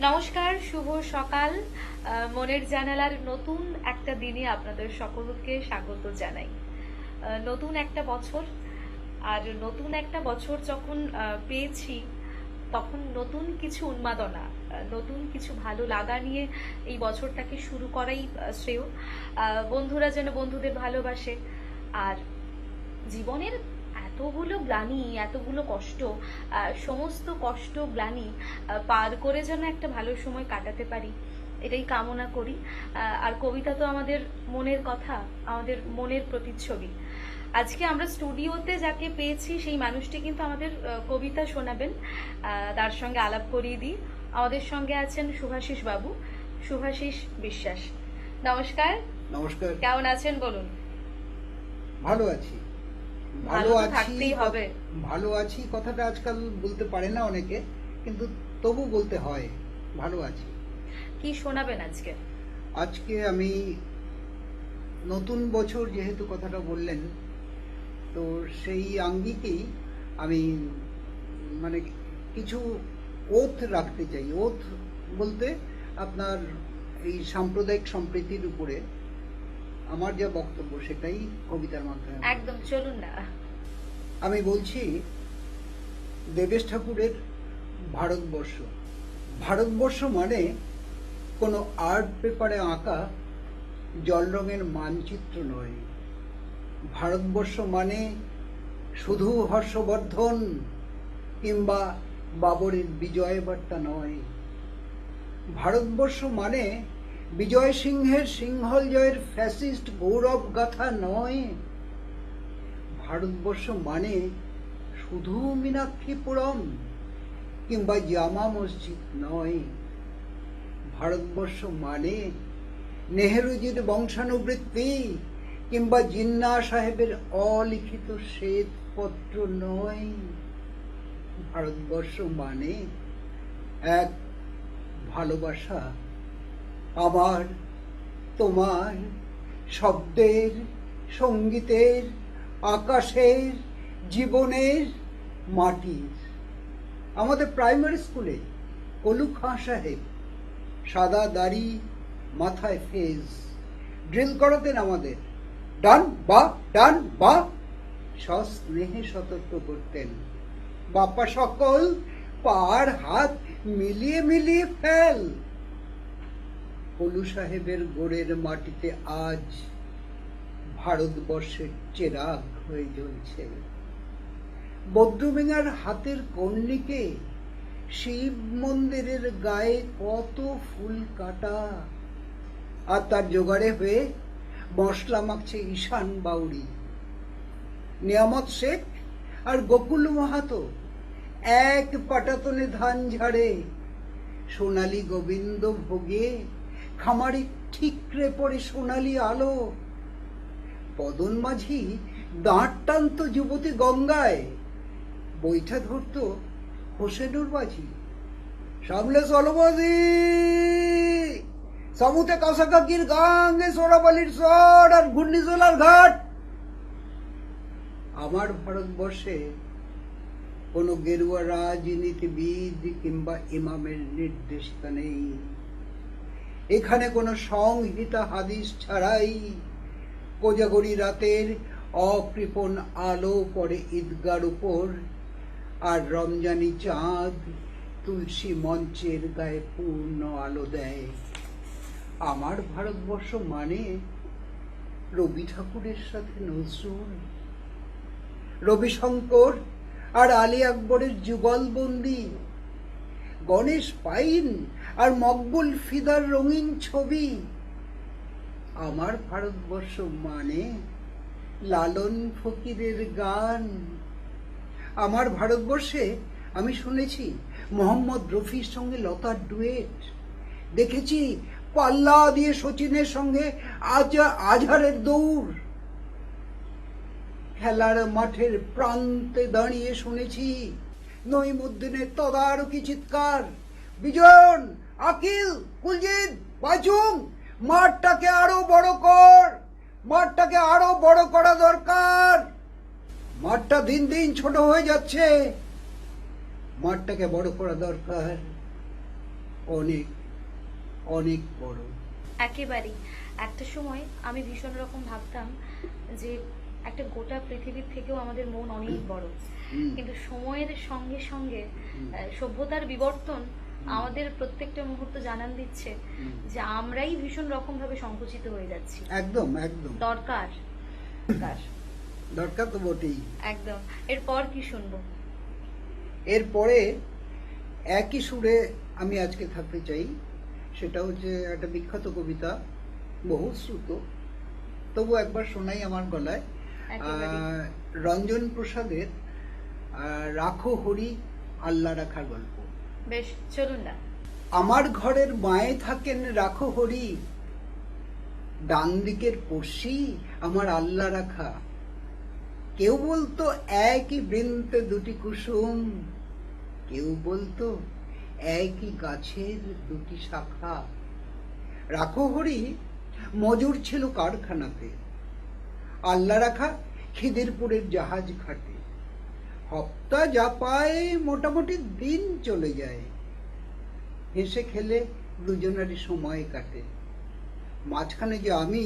নমস্কার, শুভ সকাল। মনের জানালার নতুন একটা দিনে আপনাদের সকলকে স্বাগত জানাই। নতুন একটা বছর, আর নতুন একটা বছর যখন পেয়েছি, তখন নতুন কিছু উন্মাদনা, নতুন কিছু ভালো লাগা নিয়ে এই বছরটাকে শুরু করাই শ্রেয়। বন্ধুরা যেন বন্ধুদের ভালোবাসে, আর জীবনের এতগুলো গ্লানি, এতগুলো কষ্ট, সমস্ত কষ্ট গ্লানি পার করে যেন একটা ভালো সময় কাটাতে পারি, এটাই কামনা করি। আর কবিতা তো আমাদের মনের কথা, আমাদের মনের প্রতিচ্ছবি। আজকে আমরা স্টুডিওতে যাকে পেয়েছি সেই মানুষটি কিন্তু আমাদের কবিতা শোনাবেন। তার সঙ্গে আলাপ করিয়ে দিই। আমাদের সঙ্গে আছেন শুভাশিস বাবু, শুভাশিস বিশ্বাস। নমস্কার। নমস্কার। কেমন আছেন বলুন? ভালো আছি। ভালো তো থাকতেই হবে। ভালো আছি কথাটা আজকাল বলতে পারে না অনেকে, কিন্তু তবু বলতে হয় ভালো আছি। কি শোনাবেন আজকে? আজকে আমি নতুন বছর যেহেতু কথাটা বললেন, তো সেই আঙ্গিকেই আমি মানে কিছু ওথ রাখতে চাই। ওথ বলতে আপনার এই সাম্প্রদায়িক সম্প্রীতির উপরে আমার যা বক্তব্য সেটাই কবিতার মাধ্যমে। একদম, চলুন না। আমি বলছি দেবেশ ঠাকুরের ভারতবর্ষ। ভারতবর্ষ মানে কোনো আর্ট পেপারে আঁকা জল রঙের মানচিত্র নয়। ভারতবর্ষ মানে শুধু হর্ষবর্ধন কিংবা বাবরের বিজয় বার্তা নয়। ভারতবর্ষ মানে বিজয় সিংহের সিংহল জয়ের ফ্যাসিস্ট গৌরব গাথা নয়। ভারতবর্ষ মানে শুধু মীনাক্ষীপুরম কিংবা জামা মসজিদ নয়। ভারতবর্ষ মানে নেহেরুজির বংশানুবৃত্তি কিংবা জিন্না সাহেবের অলিখিত শ্বেতপত্র নয়। ভারতবর্ষ মানে এক ভালোবাসা, আমার, তোমার, শব্দের, সঙ্গীতের, আকাশের, জীবনের, মাটির। আমাদের প্রাইমারি স্কুলে কলু খাঁ সাহেব সাদা দাড়ি, মাথায় ফেজ, ড্রিল করাতেন আমাদের। ডান বা ডান বা, সস্নেহে সতর্ক করতেন, বাপ্পা সকল পার হাত মিলিয়ে মিলিয়ে ফেল। কলু সাহেবের গোড়ের মাটিতে আজ ভারতবর্ষের চেরাগ হয়ে জ্বলছে। বদ্রুমিঙার হাতের কর্ণিকে শিব মন্দিরের গায়ে কত ফুল কাটা, আর তার জোগাড়ে হয়ে মশলা মাখছে ঈশান বাউরি। নিয়ামত শেখ আর গোকুল মাহাতো এক পাটাতনে ধান ঝাড়ে, সোনালী গোবিন্দ ভোগে খামারে ঠিকরে পড়ে সোনালী আলো। পদন মাঝি দাঁড় টানত যুবতী গঙ্গায়, বৈঠা ধরত হোসেনুর বাজি। সামলে চলবাজি সামুতে কাসাকাকির গাঙ্গে সোরাবালির চর আর ঘূর্ণিঝোলার ঘাট। আমার ভারতবর্ষে কোনো গেরুয়া রাজনীতিবিদ কিংবা ইমামের নির্দেশিকা নেই। এখানে কোনো সংহিতা হাদিস ছাড়াই কোজাগরি রাতের অকৃপণ আলো পড়ে ঈদগার উপর, আর রমজানি চাঁদ তুলসী মঞ্চের গায়ে পূর্ণ আলো দেয়। আমার ভারতবর্ষ মানে রবি ঠাকুরের সাথে নজরুল, রবিশঙ্কর আর আলী আকবরের যুগলবন্দি, গণেশ পাইন আর মকবুল ফিদার রঙিন ছবি। আমার ভারতবর্ষ মানে লালন ফকিরের গান। আমার ভারতবর্ষে আমি শুনেছি মোহাম্মদ রফির সঙ্গে লতার ডুয়েট, দেখেছি পাল্লা দিয়ে সচিনের সঙ্গে আজহারের দৌড়, খেলার মাঠের প্রান্তে দাঁড়িয়ে শুনেছি নঈমুদ্দিনের তদারকি চিৎকার, বিজন, আকিল, কুলজিৎ, বাজুং, মাঠটাকে আরো বড় কর, মাঠটাকে আরো বড় করা দরকার, মাঠটা দিন দিন ছোট হয়ে যাচ্ছে, মাঠটাকে বড় করা দরকার। অনেক অনেক বড়। একেবারেই। একটা সময় আমি ভীষণ রকম ভাবতাম যে একটা গোটা পৃথিবীর থেকেও আমাদের মন অনেক বড়, হুম, কিন্তু সময়ের সঙ্গে সঙ্গে হুম, সভ্যতার বিবর্তন আমাদের প্রত্যেকটা মুহূর্ত জানান দিচ্ছে হুম। যে আমরাই ভীষণ রকম ভাবে সংকুচিত হয়ে যাচ্ছি। একদম একদম দরকার দরকার দরকার তো বটেই। একদম। এরপর কি শুনবো? এরপরে একই সুরে আমি আজকে থাকতে চাই। সেটা হচ্ছে একটা বিখ্যাত কবিতা, বহুশ্রুত, তবু একবার শোনাই আমার গলায়। একেবারে। রঞ্জন প্রসাদের রাখো হরি আল্লাহ রাখার গল্প। বেশ, চলুন না। আমার ঘরের মায়ে থাকেন রাখো হরি, ডান দিকের পড়শি আমার আল্লাহ রাখা। কেউ বলতো একই বৃন্তে দুটি কুসুম, কেউ বলতো একই গাছের দুটি শাখা। রাখো হরি মজুর ছিল কারখানাতে, আল্লাহ রাখা খিদিরপুরের জাহাজ ঘাটে। হপ্তা যা পায় মোটামুটি দিন চলে যায়, হেসে খেলে দুজনেরই সময় কাটে। মাঝখানে যে আমি,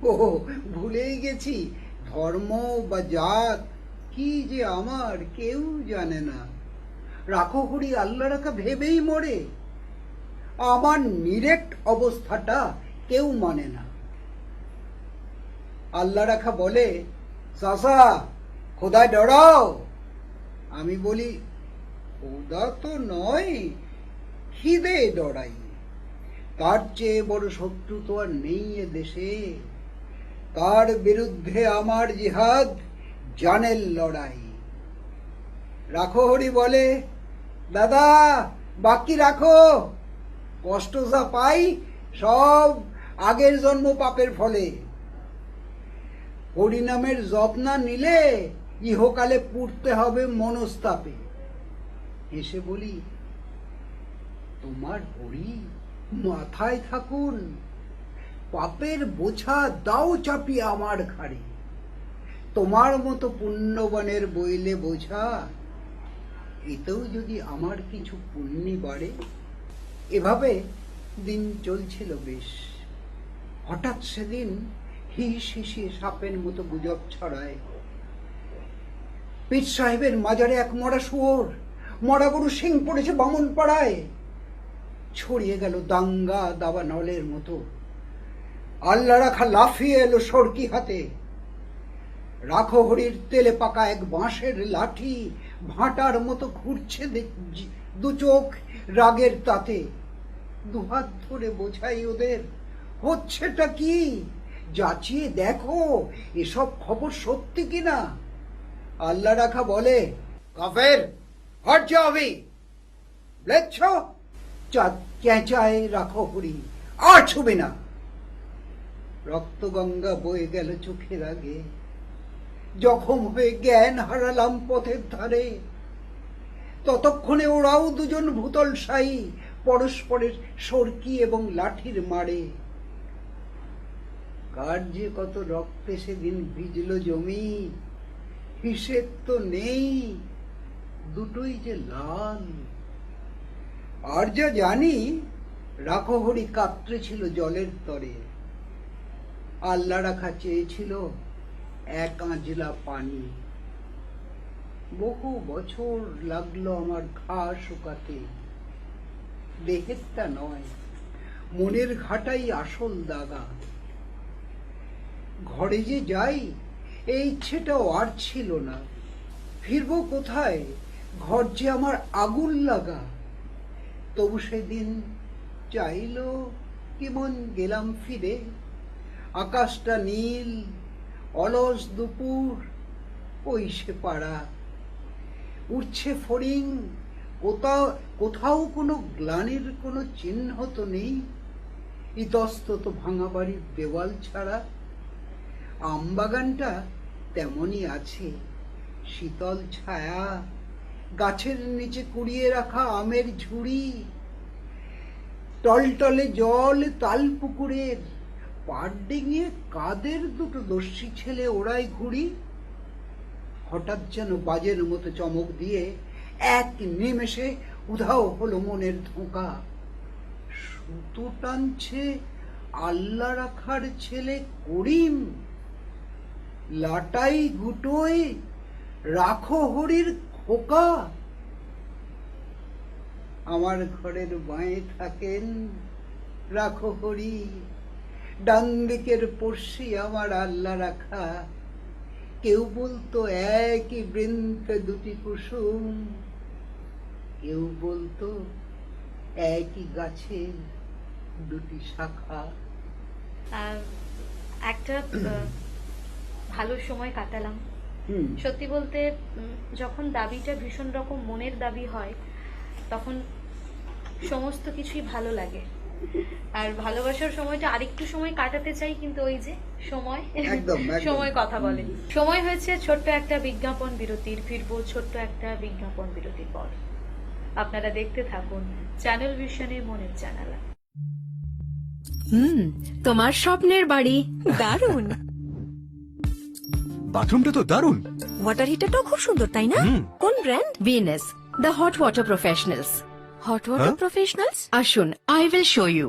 ও ভুলেই গেছি, ধর্ম বা জাত কি যে আমার কেউ জানে না। রাখো হরি আল্লাহ রাখা ভেবেই মরে, আমার নিরেট অবস্থাটা কেউ মানে না। আল্লাহ রাখা বলে, চাচা খোদায় ডরাও। আমি বলি, খোদা তো নয়, খিদে ডরাই। তার চেয়ে বড় শত্রু তো আর নেই এ দেশে, তার বিরুদ্ধে আমার জিহাদ, জানের লড়াই। রাখো হরি বলে, দাদা বাকি রাখো, কষ্ট যা পাই সব আগের জন্ম পাপের ফলে। হরিনামের জপ না নিলে ইহকালে পুড়তে হবে মনস্তাপে। হেসে বলি, তোমার হরি মাথায় থাকুন, পাপের বোঝা দাও চাপিয়ে আমার ঘাড়ে। তোমার মতো পুণ্যবানের বইলে বোঝা, এতেও যদি আমার কিছু পুণ্যি বাড়ে। এভাবে দিন চলছিল বেশ। হঠাৎ সেদিন হিস হিসিয়ে সাপের মতো গুজব ছড়ায়, পীর সাহেবের মাজারে এক মরা শুয়োর, মরা গরু শিং পড়েছে বামন পাড়ায়। ছড়িয়ে গেল দাঙ্গা দাবা নলের মতো, আল্লাহ রাখা লাফিয়ে এলো সরকি হাতে। রাখো হরির তেলে পাকা এক বাঁশের লাঠি ভাটার মতো ঘুরছে দু চোখ রাগের তাতে। দুহাত ধরে বোঝাই ওদের, হচ্ছেটা কি, যাচিয়ে দেখো এসব খবর সত্যি কিনা। আল্লাহ রাখা বলে, কাফের হট যাবি, লেচ্ছ। চেঁচায় রাখো হরি, আর ছুবে না। রক্ত গঙ্গা বয়ে গেল চোখের আগে, জখম হয়ে জ্ঞান হারালাম পথের ধারে। ততক্ষণে ওরাও দুজন ভূতল সাই, পরস্পরের সরকি এবং লাঠির মারে। কার যে কত রক্তে সেদিন ভিজল জমি, হিসেব তো নেই, দুটোই যে লাল। আর যা জানি, রাখো হরি কাতরে ছিল জলের তরে, আল্লাহ রাখা চেয়েছিল এক আঁজলা পানি। বহু বছর লাগলো আমার ঘা শুকাতে, দেহেরটা নয়, মনের ঘাটাই আসল দাগা। ঘরে যে যাই এই ইচ্ছেটাও আর ছিল না, ফিরবো কোথায়, ঘর যে আমার আগুন লাগা। তবু সেদিন চাইল কেমন গেলাম ফিরে, আকাশটা নীল, অলস দুপুর, ওই সে পাড়া। উঠছে ফড়িং, কোথাও কোথাও কোনো গ্লানির কোনো চিহ্ন তো নেই, ইতস্তত ভাঙা বাড়ির দেওয়াল ছাড়া। আমবাগানটা তেমনই আছে, শীতল ছায়া, গাছের নিচে কুড়িয়ে রাখা আমের ঝুড়ি, টলটলে জল তাল পুকুরের, পাড় ডিঙিয়ে কাদের দুটো দস্যি ছেলে ওড়াই ঘুড়ি। হঠাৎ যেন বাজের মতো চমক দিয়ে এক নিমেষে উধাও হলো মনের ধোঁকা। সুতো টানছে আল্লাহ রাখার ছেলে করিম, লাটাই গুটোয় রাখো হরির খোকা। আমার ঘরের বাঁয়ে থাকেন রাখো হরি, ডান দিকের পড়শি আমার আল্লাহ রাখা। কেউ বলতো একই বৃন্তে দুটি কুসুম, কেউ বলতো একই গাছের দুটি শাখা। একটা ভালো সময় কাটালাম। সত্যি বলতে যখন দাবিটা ভীষণ রকম মনের দাবি হয় তখন সমস্ত কিছুই ভালো লাগে। আর ভালোবাসার সময়টা আরেকটু সময় কাটাতে চাই, কিন্তু ওই যে সময় সময় কথা বলে। সময় হয়েছে ছোট্ট একটা বিজ্ঞাপন বিরতির। ফিরবো ছোট্ট একটা বিজ্ঞাপন বিরতির পর। আপনারা দেখতে থাকুন চ্যানেল ভিশনে মনের জানালা। তোমার স্বপ্নের বাড়ি দারুণ। বাথরুমটা তো দারুণ। ওয়াটার হিটারটাও খুব সুন্দর, তাই না? কোন brand? Venus, the hot water professionals. Hot water professionals? আসুন, I will show you.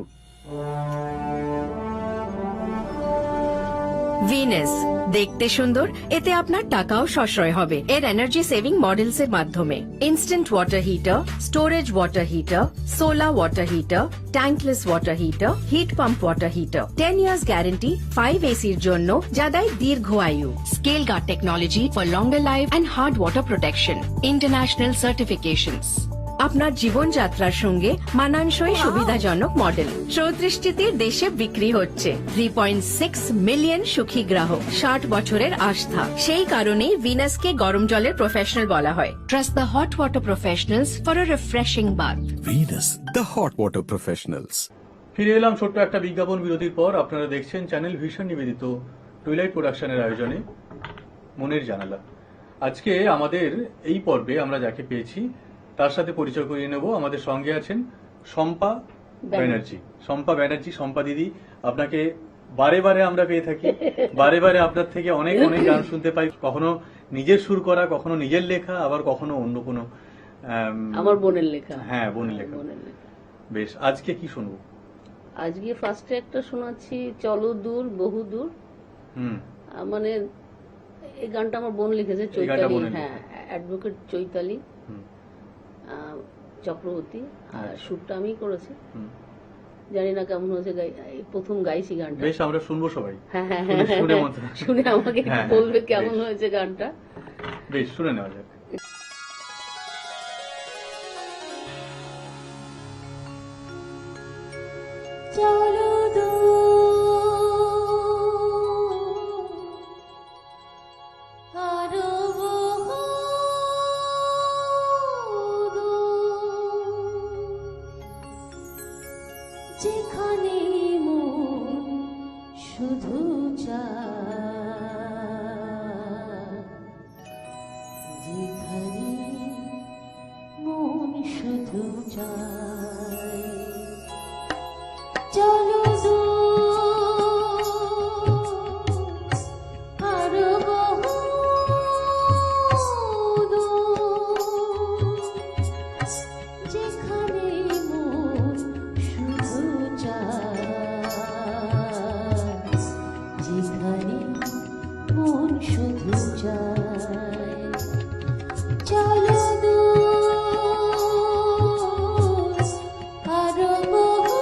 Venus দেখতে সুন্দর, এতে আপনার টাকাও সাশ্রয় হবে। এর এনার্জি সেভিং মডেলস এর মাধ্যমে instant water heater, storage water heater, solar water heater, tankless water heater, heat pump water heater. 10 years guarantee 5 এসির জন্য, যা দেয় দীর্ঘ আয়ু। Scale guard technology for longer life and hard water protection. International certifications. আপনার জীবনযাত্রার সঙ্গে মানানসই সুবিধাজনক মডেল। 34টি দেশে বিক্রি হচ্ছে। 3.6 মিলিয়ন সুখী গ্রাহক, 60 বছরের আস্থা। সেই কারণেই ভিনাসকে গরম জলের প্রফেশনাল বলা হয়। Trust the hot water professionals for a refreshing bath. Venus, the hot water professionals. ফিরে এলাম ছোট্ট একটা বিজ্ঞাপন বিরতির পর। আপনারা দেখছেন চ্যানেল ভিশন নিবেদিত টুইলাইট প্রোডাকশনের আয়োজনে মনের জানালা। আজকে আমাদের এই পর্বে আমরা যাকে পেয়েছি তার সাথে পরিচয় করিয়ে নেব। আমাদের সঙ্গে আছেন শম্পা ব্যানার্জি। শম্পা ব্যানার্জি, শম্পা দিদি, আপনাকে বারে বারে আমরা পেয়ে থাকি। বারে বারে আপনার থেকে অনেক অনেক গান শুনতে পাই, কখনো নিজের সুর করা, কখনো নিজের লেখা, আবার কখনো অন্য কোনো আমার বোনের লেখা। হ্যাঁ, বোনের লেখা। বেশ, আজকে কি শুনবো? আজকে ফার্স্টে একটা শোনাচ্ছি, চলো দূর বহু দূর। মানে এই গানটা আমার বোন লিখেছে, চৈতালি। হ্যাঁ, অ্যাডভোকেট চৈতালি চক্রবর্তী। আর সুরটা আমি করেছি। জানি না কেমন হয়েছে, প্রথম গাইছি গানটা। বেশ, আমরা শুনবো সবাই। হ্যাঁ হ্যাঁ হ্যাঁ, শুনে আমাকে বলবে কেমন হয়েছে গানটা। বেশ, শুনে নেওয়া যাক। চলো আরো বহু যেখানে মন শুধু চায়, যেখানে মন শুধু চায়। চলো আরো বহু যেখানে মন শুধু চায়, যেখানে মন শুধু চায়। চলো আরো বহু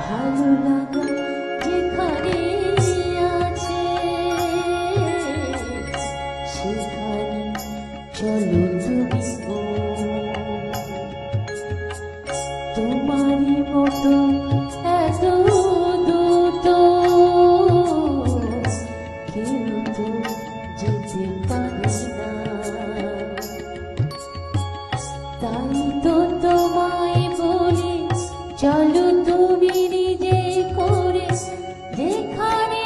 ভালো লাগা যেখানে আছে, সেখানে চলো তুমি তোমারই মতো এত দ্রুত কেউ তো যেতে পারে না। তাই তো তোমায় বলি, চলো তুমি নিজে করে যেখানে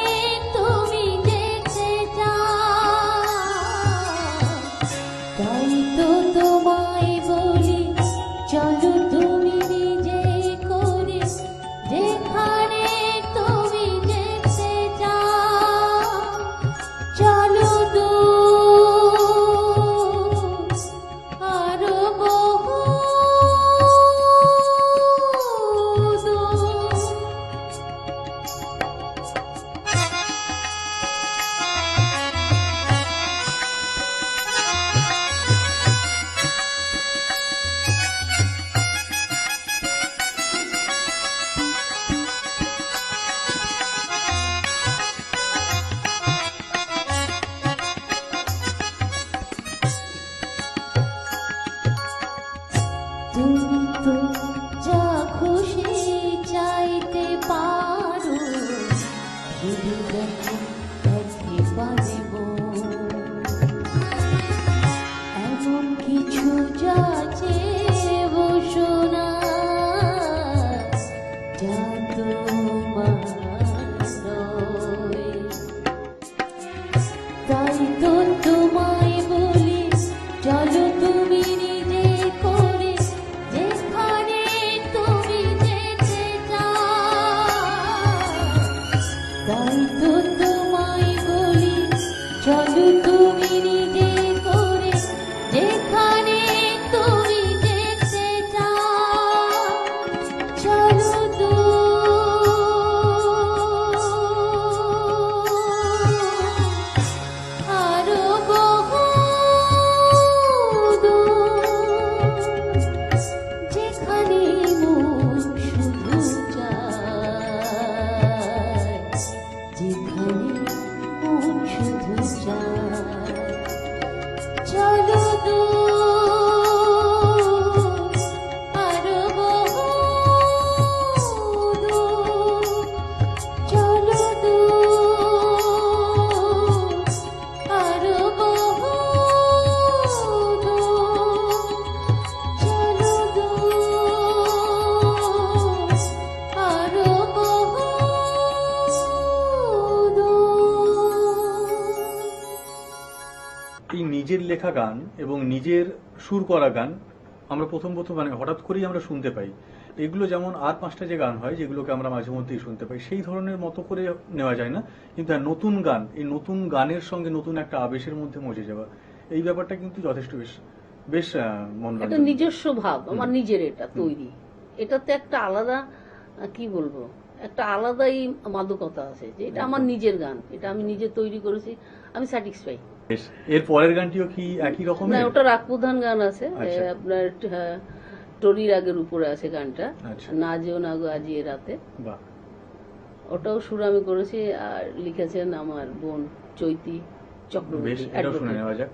গান এবং নিজের সুর করা গান আমরা প্রথম মানে হঠাৎ করেই আমরা শুনতে পাই। এগুলো যেমন আর 5টা যে গান হয় যেগুলোকে আমরা মাঝে মধ্যেই শুনতে পাই, সেই ধরনের মতো করে নেওয়া যায় না, কিন্তু হ্যাঁ, নতুন গান, এই নতুন গানের সঙ্গে নতুন একটা আবেশের মধ্যে মজে যাওয়া, এই ব্যাপারটা কিন্তু যথেষ্ট বেশ মন একটা নিজস্ব ভাব আমার নিজের, এটা তৈরি, এটাতে একটা আলাদা কি বলবো, একটা আলাদাই মাদকতা আছে যে এটা আমার নিজের গান, এটা আমি নিজে তৈরি করেছি, আমি স্যাটিসফাই। এর পরের গানটিও কি একই না, রকমের? ওটা রাগ প্রধান গান আছে, আচ্ছা। আপনার টরি রাগের উপরে আছে গানটা, আচ্ছা। না যেও না গো আজি এ রাতে, বাহ, ওটাও সুর আমি করেছি আর লিখেছেন আমার বোন চৈতি বেশ, চক্রবর্তী, এটাও শুনে advocate। নেওয়া যাক।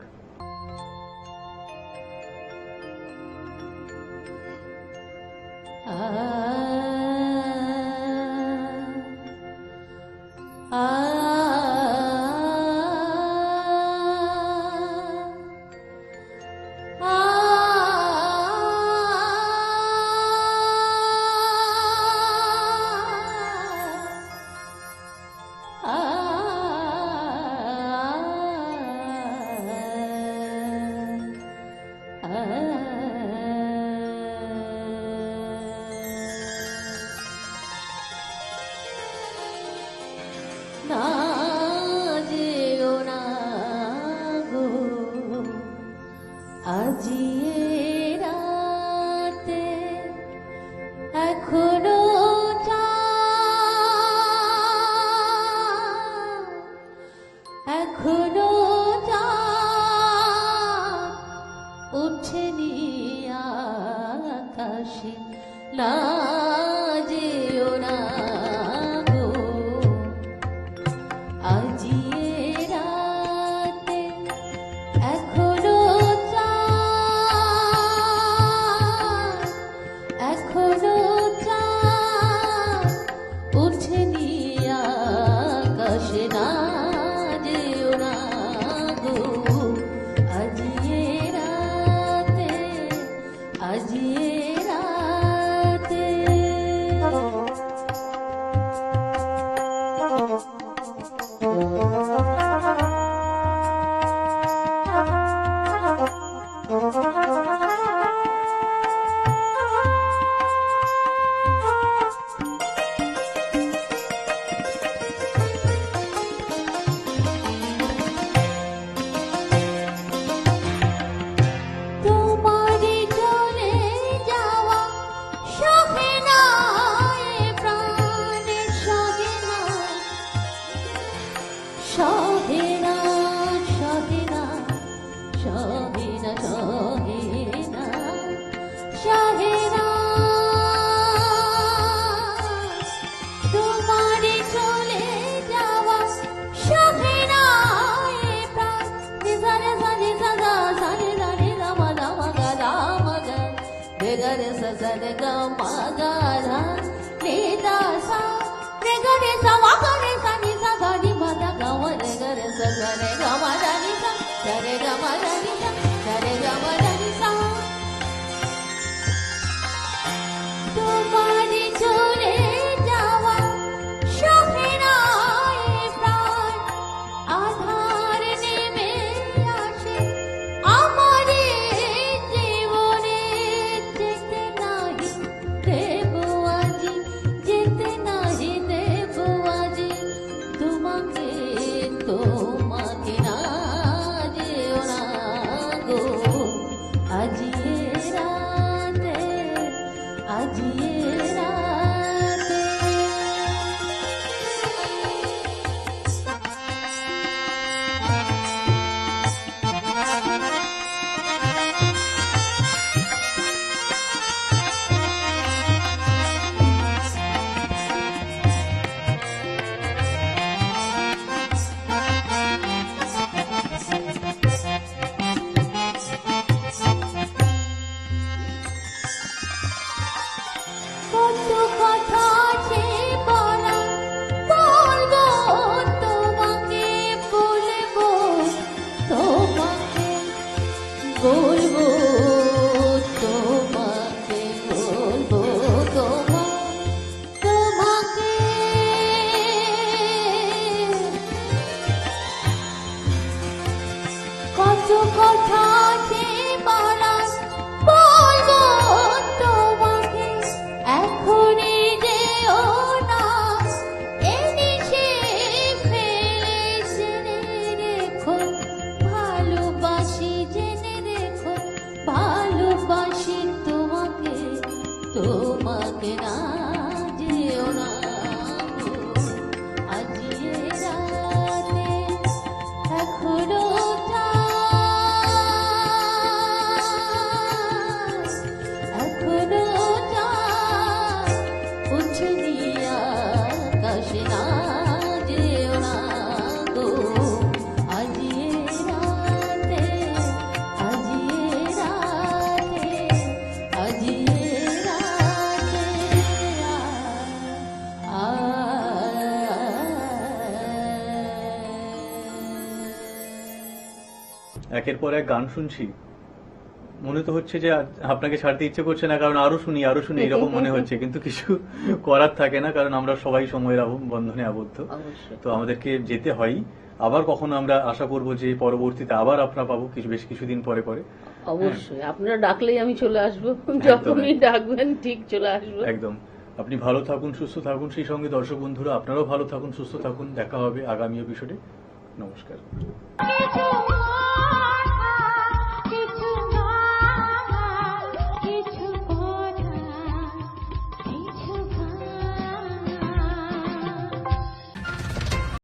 না যেও না গো আজি এ রাতে, এখনো এখনো উঠেনি আকাশে, না যেও না গো আজি এ রাতে, এখনো এখনো উঠেনি আকাশে, না যেও না গো আজি এ রাতে, আজি এ রাতে। তোমারে চলে যাওয়া সহে না এ প্রাণের, সহে না, সহে না, সহে না, সহে না, সহে না, সহে না। তোমারে চলে যাওয়া সহে না এ প্রাণ, নিজারে জানে জাগা জানে জানে রামা রামা গা রামা গা, বেগারে সজরে গা মাগা রা, নিদা সা রেগারে সা মাগারে সা নিসা গানি মাদা গাওয়া রেগারে সজরে গা মাদা নিসা, সরে গা মাদা নিসা, সরে গা মাদা নিসা। তোমারে চলে যাওয়া সহে না এ প্রাণ, আধার নেমে আসে আমারে জীবনে, যেতে নাহি দেব আজি, যেতে নাহি দেব আজি তোমাকে, তোমাকে না ভালোবাসি তোমাকে, তোমাকে না যেও না গো। আজ এ রাতে এখনো এখনো উঠনি আকাশে না যেও না গো। আজ এ রাতে, আজ এ রাতে, আজ এ রাতে একের পর এক গান শুনছি, মনে তো হচ্ছে যে আপনাকে ছাড়তে ইচ্ছে করছে না, কারণ আরো শুনি এরকম মনে হচ্ছে, কিন্তু কিছু করার থাকে না, কারণ আমরা সবাই সময়ের বন্ধনে আবদ্ধ। অবশ্যই। তো আমাদেরকে যেতে হয়। আবার কখনো আমরা আশা করব যে পরবর্তীতে আবার আপনারা পাবো বেশ কিছুদিন পরে পরে। অবশ্যই আপনারা ডাকলেই আমি চলে আসবো, যখনই ডাকবেন ঠিক চলে আসবো। একদম। আপনি ভালো থাকুন, সুস্থ থাকুন, সেই সঙ্গে দর্শক বন্ধুরা আপনারাও ভালো থাকুন, সুস্থ থাকুন। দেখা হবে আগামী এপিসোডে। নমস্কার। কিছু